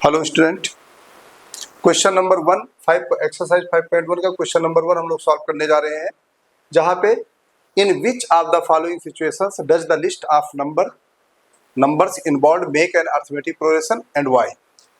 Hello student, question number 1 exercise 5.1 का question number 1 हम लोग सॉल्व करने जा रहे हैं, जहां पे in which of the following situations does the list of numbers involve make an arithmetic progression and why.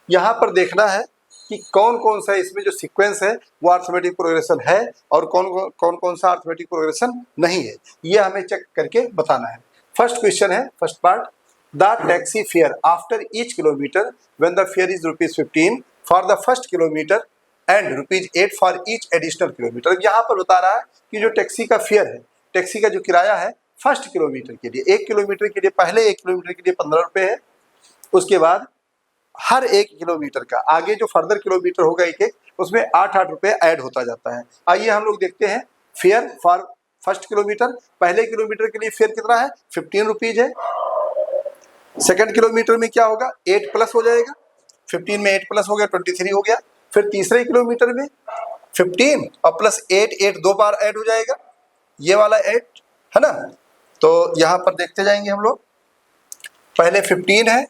यहाँ पर देखना है कि कौन कौन सा इसमें जो सीक्वेंस है वो अरिथमेटिक प्रोग्रेशन है और कौन सा अरिथमेटिक प्रोग्रेशन नहीं है, ये हमें चेक करके बताना है। फर्स्ट क्वेश्चन है, first part, the taxi fare after each kilometre when the fair is ₹15 for the first kilometre and ₹8 for each additional kilometre. यहाँ पर बता रहा है कि जो टैक्सी का फेयर है, टैक्सी का जो किराया है फर्स्ट किलोमीटर के लिए, 1 किलोमीटर के लिए, पहले 1 किलोमीटर के लिए 15 रुपये है। उसके बाद हर 1 किलोमीटर का आगे जो फर्दर किलोमीटर होगा एक एक, उसमें 8-8 रुपये ऐड होता जाता है। आइए हम लोग देखते हैं फेयर फॉर फर्स्ट किलोमीटर। पहले किलोमीटर के लिए फेयर कितना है? 15 रुपीज है। सेकंड किलोमीटर में क्या होगा? 8 प्लस हो जाएगा, 15 में 8 प्लस हो गया, 23 हो गया। फिर तीसरे किलोमीटर में 15 और प्लस 8 दो बार ऐड हो जाएगा, ये वाला 8 है ना। तो यहाँ पर देखते जाएंगे हम लोग, पहले 15 है,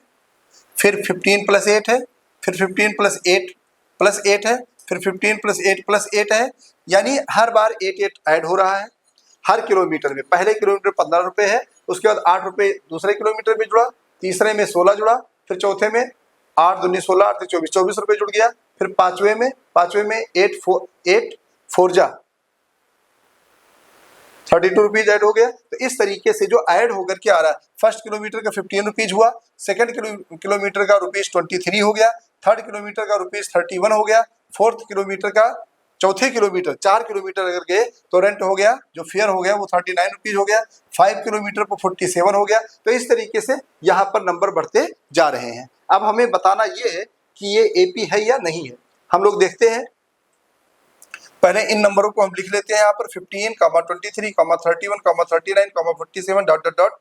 फिर 15 प्लस 8 है, फिर 15 प्लस 8 है, फिर 15 प्लस 8 प्लस 8 है, यानी हर बार 8 ऐड हो रहा है हर किलोमीटर में। पहले किलोमीटर 15 रुपये है, उसके बाद 8 रुपये दूसरे किलोमीटर में जुड़ा, तीसरे में 16 जुड़ा, फिर चौथे में 8 दूनी 16, 8 24 रुपये जुड़ गया। फिर पांचवे में 8 4 जा 32 रुपीज ऐड हो गया। तो इस तरीके से जो ऐड होकर के आ रहा है, फर्स्ट किलोमीटर का 15 रुपीज हुआ, सेकंड किलोमीटर का ₹23 हो गया, थर्ड किलोमीटर का ₹31 हो गया, फोर्थ किलोमीटर का, चौथे किलोमीटर 4 किलोमीटर अगर गए तो रेंट हो गया, जो फेयर हो गया वो 39 रुपीज हो गया, 5 किलोमीटर पर 47 हो गया। तो इस तरीके से यहाँ पर नंबर बढ़ते जा रहे हैं। अब हमें बताना ये है कि ये एपी है या नहीं है। हम लोग देखते हैं, पहले इन नंबरों को हम लिख लेते हैं यहाँ पर 15, 23, 31, 39, 47 डॉट डॉट डॉट,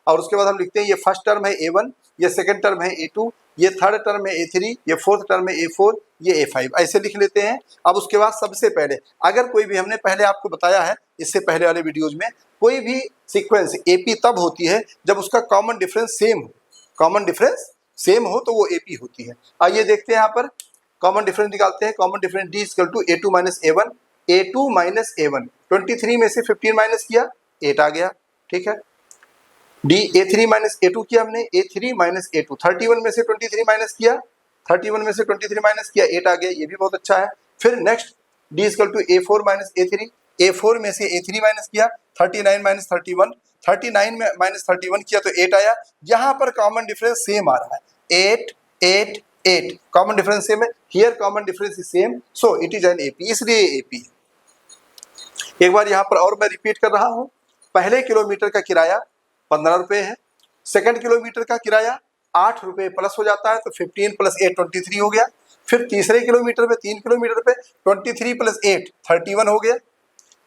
और उसके बाद हम लिखते हैं ये फर्स्ट टर्म है A1, ये सेकंड टर्म है A2, ये थर्ड टर्म है A3, ये फोर्थ टर्म है A4, ये A5, ऐसे लिख लेते हैं। अब उसके बाद सबसे पहले अगर कोई भी, हमने पहले आपको बताया है इससे पहले वाले वीडियोज में, कोई भी सीक्वेंस एपी तब होती है जब उसका कॉमन डिफरेंस सेम हो। कॉमन डिफरेंस सेम हो तो वो एपी होती है। आइए देखते हैं यहाँ पर कॉमन डिफरेंस निकालते हैं। Common difference D equal to A2 minus A1, A2 minus A1, 23 में से 15 माइनस किया 8 आ गया, ठीक है। D A3 माइनस A2 किया हमने, A3 माइनस A2, 31 में से 23 माइनस किया, 31 में से 23 माइनस किया 8 आ गया, ये भी बहुत अच्छा है। फिर next D equal to A4 minus A3, A4 में से A3 माइनस किया, 39 माइनस 31, 39 में माइनस 31 किया तो 8 आया। यहाँ पर कॉमन डिफरेंस सेम आ रहा है, 8 8 8, कॉमन डिफरेंस सेम है, here common difference is same, so it is an AP, इसलिए एपी है। एक बार यहाँ पर और मैं रिपीट कर रहा हूँ, पहले किलोमीटर का किराया 15 रुपये है, सेकंड किलोमीटर का किराया 8 रुपये प्लस हो जाता है, तो 15 प्लस 8 23 हो गया। फिर तीसरे किलोमीटर पे 3 किलोमीटर पे 23 प्लस 8 31 हो गया।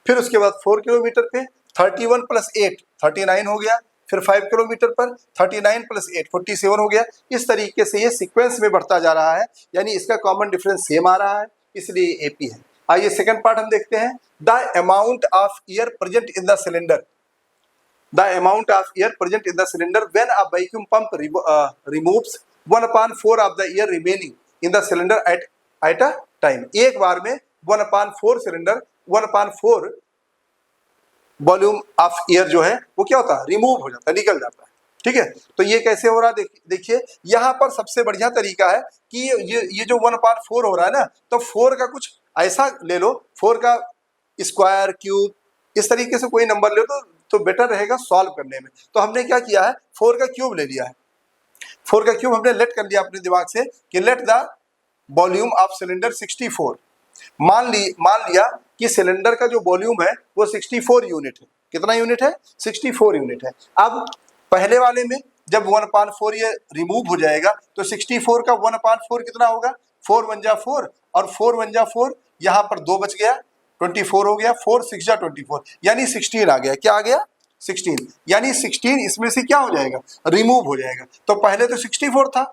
फिर उसके बाद 4 किलोमीटर पे 31 प्लस 8 39 हो गया। फिर 5 किलोमीटर पर 39 प्लस 8 47 हो गया। इस तरीके से ये सीक्वेंस में बढ़ता जा रहा है, यानी इसका कॉमन डिफरेंस सेम आ रहा है, इसलिए एपी है। आइए सेकंड पार्ट हम देखते हैं। The amount of air present in the cylinder, the amount of air present in the cylinder when a vacuum pump removes 1/4 of the air remaining in the cylinder at a time। एक बार में 1/4 cylinder 1/4 volume of air जो है वो क्या होता है? Remove हो जाता है, निकल जाता है, ठीक है। तो ये कैसे हो रहा है? देखिए यहाँ पर सबसे बढ़िया तरीका है कि ये जो 1/4 हो रहा है ना, तो 4 का कुछ ऐसा ले लो, 4 का स्क्वायर, क्यूब, इस तरीके से कोई नंबर ले लो तो बेटर रहेगा सॉल्व करने में। तो हमने क्या किया है, 4 का क्यूब ले लिया है। 4 का क्यूब हमने लेट कर लिया अपने दिमाग से कि let the volume of cylinder 64। मान लिया कि सिलेंडर का जो वॉल्यूम है वो 64 यूनिट है। कितना यूनिट है? 64 यूनिट है। अब पहले वाले में जब 1/4 ये रिमूव हो जाएगा तो 64 का 1/4 कितना होगा? 4 1 जा 4, और 4 1 जा 4, यहाँ पर 2 बच गया, 24 हो गया, 4 6 जा 24, यानी 16 आ गया। क्या आ गया? 16, यानी 16 इसमें से क्या हो जाएगा? रिमूव हो जाएगा। तो पहले तो 64 था,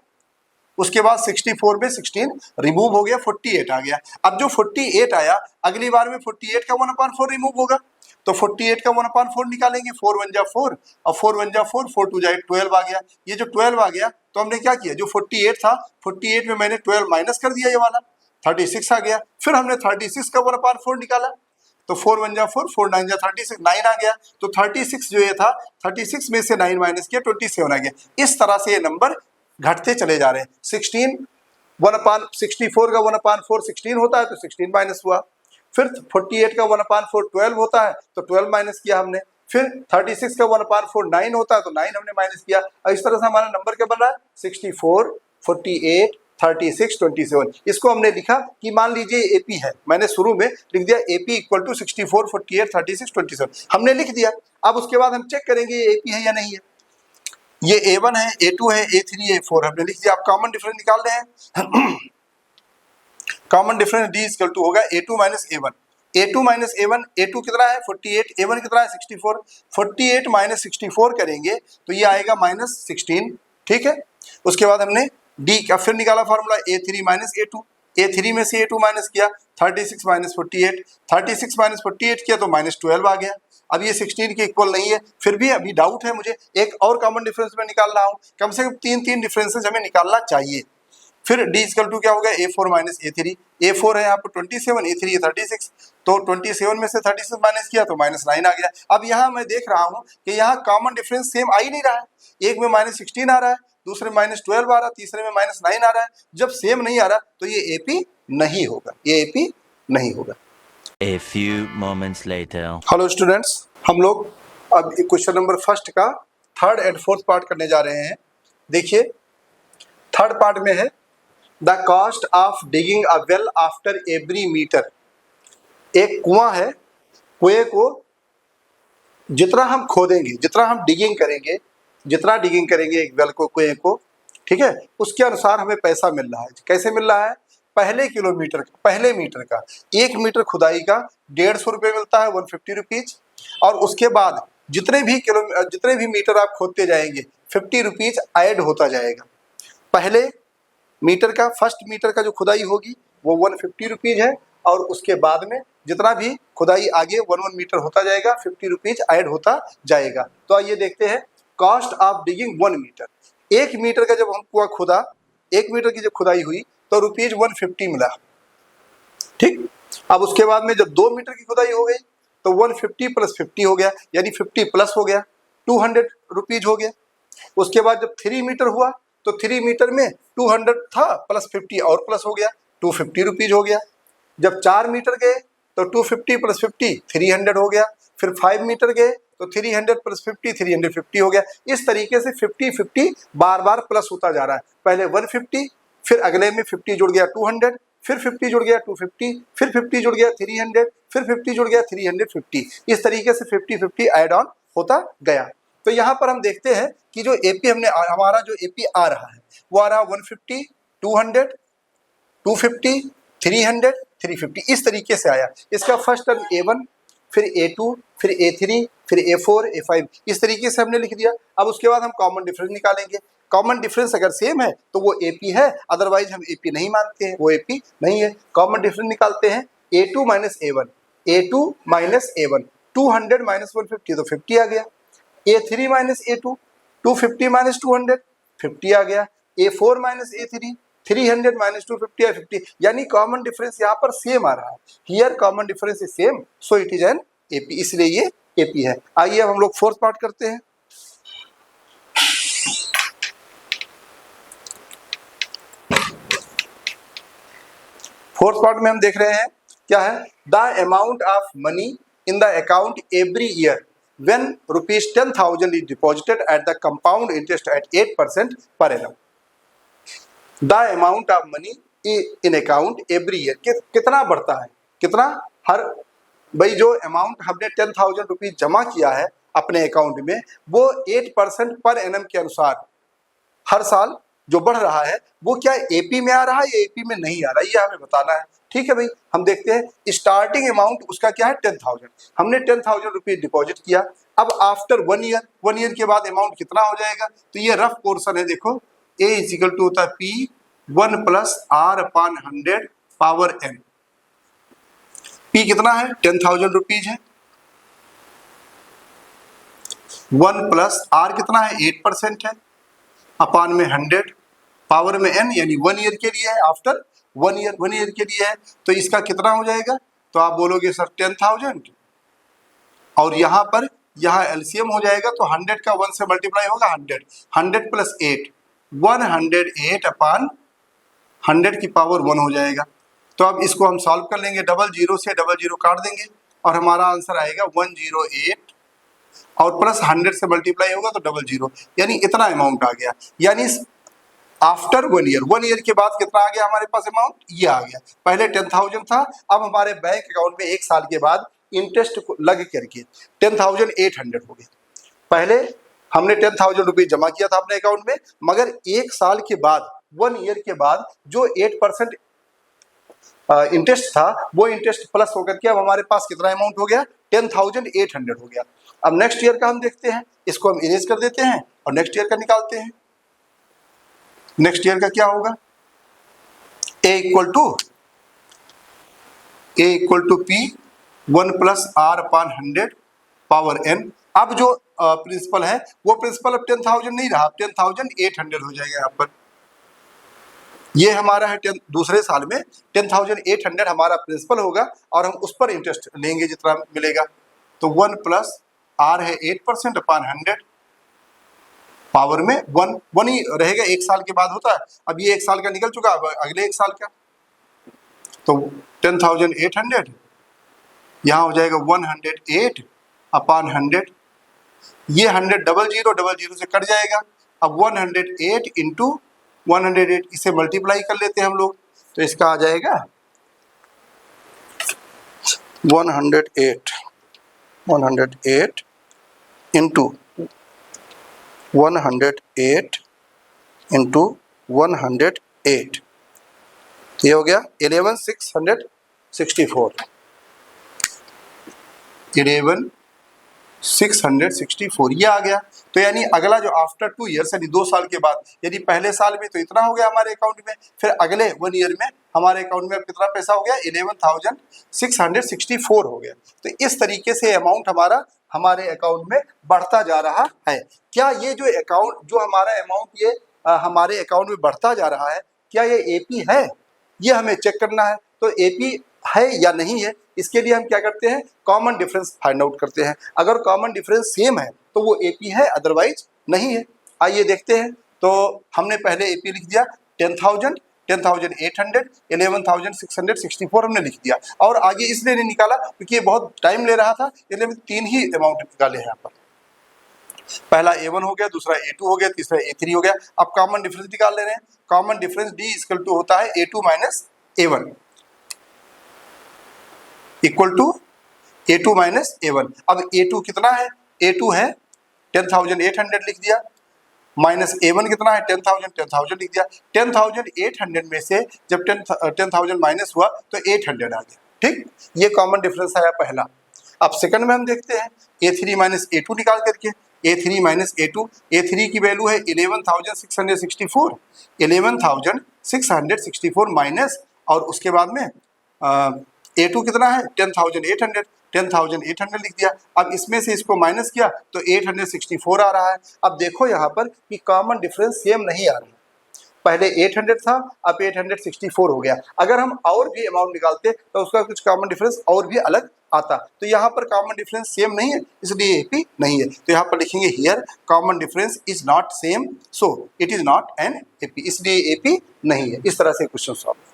उसके बाद 64 में 16 रिमूव हो गया, 48 आ गया। अब जो 48 आया, अगली बार में 48 का 1/4 रिमूव होगा, तो 48 का 1/4 निकालेंगे, 4 1 जा 4, और 4 1 जा 4, 4 2 जा 12 आ गया। ये जो 12 आ गया तो हमने क्या किया, जो 48 था 48 में मैंने 12 माइनस कर दिया, ये वाला 36 आ गया। फिर हमने 36 का 1/4 निकाला, तो 4 1 जा 4, 4 9 जा 36, 9 आ गया। तो 36 जो ये था 36 में से 9 माइनस किया 27 आ गया। इस तरह से ये नंबर घटते चले जा रहे हैं। 16 1/64 का 1/4 16 होता है, तो 16 माइनस हुआ। फिर 48 का 1/4 12 होता है, तो 12 माइनस किया हमने। फिर 36 का 1/4 9 होता है, तो 9 हमने माइनस किया। और इस तरह से हमारा नंबर क्या बन रहा है, 64 48 36 27। इसको हमने लिखा कि मान लीजिए एपी है, मैंने शुरू में लिख दिया एपी इक्वल टू 64 48 36 27, हमने लिख दिया। अब उसके बाद हम चेक करेंगे ये एपी है या नहीं है। ये A1 है, A2 है, A3 है, A4 हमने लिख दिया। आप कॉमन डिफरेंस निकाल रहे हैं। Common difference D equal to होगा A2 minus A1। A2 minus A1, A2 कितना है 48, A1 कितना है 64। 48 माइनस 64 करेंगे तो ये आएगा -16, ठीक है। उसके बाद हमने D का फिर निकाला formula A3 minus A2, A3 में से A2 माइनस किया 36 माइनस 48, 36 माइनस 48 किया तो -12 आ गया। अब ये 16 के इक्वल नहीं है, फिर भी अभी डाउट है मुझे, एक और कॉमन डिफरेंस में निकाल रहा हूँ। कम से कम 3 डिफरेंसेस हमें निकालना चाहिए। फिर D इक्वल टू क्या हो गया A4 माइनस A3, A4 है यहाँ पर 27, A3 है 36, तो 27 में से 36 माइनस किया तो -9 आ गया। अब यहाँ मैं देख रहा हूँ कि यहाँ कॉमन डिफरेंस सेम आ ही नहीं रहा है। एक में -16 आ रहा है, दूसरे में -12 आ रहा है, तीसरे में -9 आ रहा है। जब सेम नहीं आ रहा तो ये AP नहीं होगा, ये AP नहीं होगा। A few moments later. Hello students, हम लोग अब क्वेश्चन नंबर फर्स्ट का थर्ड एंड फोर्थ पार्ट करने जा रहे हैं। देखिए थर्ड पार्ट में है the cost of digging a well after every metre. एक कुआं है, कुएं को जितना हम खोदेंगे, जितना हम डिगिंग करेंगे, जितना डिगिंग करेंगे एक वेल को, कुएं को, ठीक है, उसके अनुसार हमें पैसा मिल रहा है। कैसे मिल रहा है, पहले किलोमीटर का, पहले मीटर का, 1 मीटर खुदाई का 150 रुपये मिलता है, 150 रुपीज। और उसके बाद जितने भी मीटर आप खोदते जाएंगे 50 रुपीज ऐड होता जाएगा। पहले मीटर का, फर्स्ट मीटर का जो खुदाई होगी वो 150 रुपीज है, और उसके बाद में जितना भी खुदाई आगे 1 मीटर होता जाएगा 50 रुपीज ऐड होता जाएगा। तो आइए देखते हैं cost of digging 1 metre. 1 metre का जब हम कुआं खुदा, 1 मीटर की जब खुदाई हुई तो रुपीज 150 मिला, ठीक। अब उसके बाद में जब 2 मीटर की खुदाई हो गई तो 150 प्लस 50 हो गया, यानी 50 प्लस हो गया, 200 रुपीज हो गया। उसके बाद जब 3 मीटर हुआ तो 3 मीटर में 200 था प्लस 50 और प्लस हो गया, 250 रुपीज हो गया। जब 4 मीटर गए तो 250 प्लस 50 300 हो गया। फिर 5 मीटर गए तो 300 प्लस 50 350 हो गया। इस तरीके से 50 बार बार प्लस होता जा रहा है। पहले 150, फिर अगले में 50 जुड़ गया 200, फिर 50 जुड़ गया 250, फिर 50 जुड़ गया 300, फिर 50 जुड़ गया 350। इस तरीके से 50 ऐड ऑन होता गया। तो यहाँ पर हम देखते हैं कि जो एपी हमारा जो एपी आ रहा है वो आ रहा है 150, 200, 250, 300, 350, इस तरीके से आया। इसका फर्स्ट टर्म A1, फिर A2, फिर A3, फिर A4, A5, इस तरीके से हमने लिख दिया। अब उसके बाद हम कॉमन डिफरेंस निकालेंगे। कॉमन डिफरेंस अगर सेम है तो वो AP है, अदरवाइज हम AP नहीं मानते हैं, वो AP नहीं है। कॉमन डिफरेंस निकालते हैं A2 minus A1, A2 minus A1, 200 minus 150 तो 50 आ गया। A3 माइनस A2, 250 माइनस 200, 50 आ गया। A4 माइनस A3, 300 माइनस 250 या 50, यानी कॉमन डिफरेंस यहाँ पर सेम आ रहा है। Here common difference is same, so it is an AP, इसलिए ये AP है। आइए अब हम लोग फोर्थ पार्ट करते हैं। फोर्थ पार्ट में हम देख रहे हैं क्या है, the amount of money in the account every year when rupees 10,000 is deposited at the compound interest at 8% per annum. The amount of money in account every year, कितना बढ़ता है, कितना हर, भाई जो अमाउंट हमने 10,000 रुपीज जमा किया है अपने अकाउंट में वो 8% पर एनम के अनुसार हर साल जो बढ़ रहा है वो क्या AP में आ रहा है या AP में नहीं आ रहा है, ये हमें बताना है। ठीक है भाई, हम देखते हैं स्टार्टिंग अमाउंट उसका क्या है 10,000, हमने 10,000 रुपीज डिपॉजिट किया। अब आफ्टर 1 ईयर, 1 ईयर के बाद अमाउंट कितना हो जाएगा, तो ये रफ पोर्शन है। देखो A इक्वल टू होता है P1 plus R/100 power N। P कितना है 10,000 रुपीज है, 1 प्लस R कितना है 8% है, अपान में 100 पावर में n, यानी 1 ईयर के लिए है, आफ्टर 1 ईयर के लिए है। तो इसका कितना हो जाएगा? तो आप बोलोगे सर 10,000, और यहाँ पर यहाँ एलसीएम हो जाएगा, तो 100 का 1 से मल्टीप्लाई होगा 100 प्लस 8, 108 अपान 100 की पावर 1 हो जाएगा। तो अब इसको हम सॉल्व कर लेंगे, 00 से 00 काट देंगे और हमारा आंसर आएगा 108, और प्लस 100 से मल्टीप्लाई होगा तो 00, यानी इतना अमाउंट आ गया। यानी आफ्टर 1 ईयर के बाद कितना आ गया हमारे पास अमाउंट? ये आ गया। पहले 10,000 था, अब हमारे बैंक अकाउंट में 1 साल के बाद इंटरेस्ट लग करके 10,800 हो गया। पहले हमने 10,000 रुपये जमा किया था अपने अकाउंट में, मगर 1 साल के बाद 1 ईयर के बाद जो 8% इंटरेस्ट था, वो इंटरेस्ट प्लस होकर के अब हमारे पास कितना अमाउंट हो गया? 10,800 हो गया। अब नेक्स्ट ईयर का हम देखते हैं, इसको हम इरेज कर देते हैं और नेक्स्ट ईयर का निकालते हैं। नेक्स्ट ईयर का क्या होगा? A equal to P 1 plus R upon 100 power n। अब जो प्रिंसिपल है वो प्रिंसिपल अब 10,000 नहीं रहा, 10,800 हो जाएगा। यहाँ पर ये हमारा है दूसरे साल में 10,800 हमारा प्रिंसिपल होगा और हम उस पर इंटरेस्ट लेंगे जितना मिलेगा। तो 1 प्लस आर है 8% अपान 100 पावर में 1 ही रहेगा, 1 साल के बाद होता है। अब ये 1 साल का निकल चुका, अब अगले 1 साल का, तो 10,800 यहाँ हो जाएगा 108 अपान 100। ये 100 00 से कट जाएगा। अब 108 इंटू 108 इसे मल्टीप्लाई कर लेते हैं हम लोग, तो इसका आ जाएगा 108 इंटू 108 इंटू 108, ये हो गया 11,664। 11,664 ये आ गया। तो यानी अगला जो आफ्टर 2 ईयर्स यानी 2 साल के बाद, यानी पहले साल में तो इतना हो गया हमारे अकाउंट में, फिर अगले 1 ईयर में हमारे अकाउंट में अब कितना पैसा हो गया? 11,664 हो गया। तो इस तरीके से अमाउंट हमारे अकाउंट में बढ़ता जा रहा है। क्या ये जो अकाउंट, जो हमारा अमाउंट ये हमारे अकाउंट में बढ़ता जा रहा है, क्या ये एपी है? ये हमें चेक करना है। तो एपी है या नहीं है, इसके लिए हम क्या करते हैं? कॉमन डिफरेंस फाइंड आउट करते हैं। अगर कॉमन डिफरेंस सेम है तो वो एपी है, अदरवाइज नहीं है। आइए देखते हैं। तो हमने पहले एपी लिख दिया 10,000, 10,800, 11,664 हमने लिख दिया, और आगे इसलिए नहीं निकाला क्योंकि ये बहुत टाइम ले रहा था, इसलिए 3 ही अमाउंट निकाले हैं यहाँ पर। पहला A1 हो गया, दूसरा A2 हो गया, तीसरा A3 हो गया। अब कॉमन डिफरेंस निकाल ले रहे हैं। Common difference D equal to होता है A2 minus A1 equal to A2 minus A1। अब A2 कितना है? A2 है 10,800 लिख दिया, माइनस A1 कितना है? 10,000 लिख दिया। 10,800 में से जब 10,000 माइनस हुआ तो 800 आ गया। ठीक, ये कॉमन डिफरेंस आया पहला। अब सेकंड में हम देखते हैं A3 माइनस A2 निकाल करके। A3 माइनस A2, A3 की वैल्यू है 11,664, 11,664 माइनस, और उसके बाद में A2 कितना है? 10,800 लिख दिया। अब इसमें से इसको माइनस किया तो 864 आ रहा है। अब देखो यहाँ पर कि कॉमन डिफरेंस सेम नहीं आ रहा। पहले 800 था, अब 864 हो गया। अगर हम और भी अमाउंट निकालते तो उसका कुछ कॉमन डिफरेंस और भी अलग आता। तो यहाँ पर कॉमन डिफरेंस सेम नहीं है, इसलिए एपी नहीं है। तो यहाँ पर लिखेंगे here common difference is not same, so it is not an AP, इसलिए एपी नहीं है। इस तरह से क्वेश्चन सॉल्व।